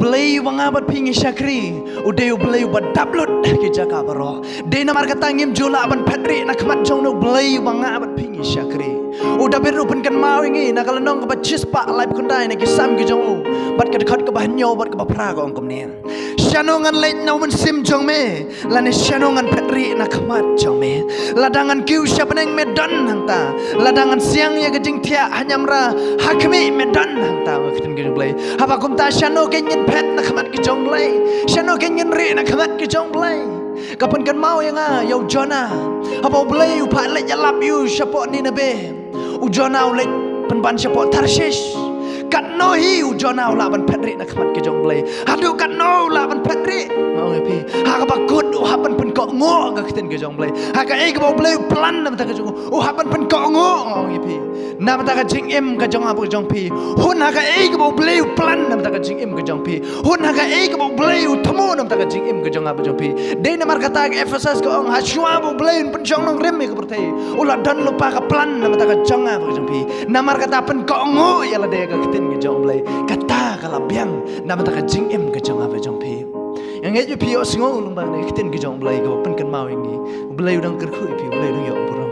belai wangabat pingi syakri udeu belai badablut ki jaka baro de namar kata ngim jula ban patri nak mat jong no belai wangabat pingi syakri udah beru pun kan mau ingi nak lenong ke bacis pak live kundai nak kisam ki jong bat ka dekat ke bahnyo bat ke bapra ko angkom nen shanongan leit no men sim jong me lane shanongan patri nak mat jong me ladangan kiu syapeneng medan hangta ladangan siang ya gejing tia hanyamra hakmi medan hangta kitin ki belai haba kum ta shano kenyin pet nak mat ki jong belai shano kenyin ri nak mat ki jong belai kapan kan mau yang yau jona haba belai upa leit ya lap you syapo ni nabe ujona ulet penban syapo tarshish kat no hi ujona ula ban patri nak mat ke jong blai hadu kat no ula ban patri mau pi ha ka bakut u haban pen ko ngo ga kiten ke jong blai ha ka e ka blai plan nam ta ka jong u haban pen ko ngo mau pi nam ta ka jing em ka jong abu jong pi hun ha ka e ka blai plan nam ta ka jing em ka jong pi hun ha ka e ka blai u thamo nam ta ka jing em ka jong abu jong pi de na mar kata ke efesas ko ha shwa bu blai pen jong nong rem ke bertai ula dan lupa ka plan nam ta ka jong abu jong pi namar kata pen ko ngo ya la de ka ke jong blai kata kala biang nama ta ka jing em ka jong ava jong pi yang ngai pi o singo lum ba ne kiten ki jong blai ko pen kan mau ini blai udang kerkhu pi blai udang yo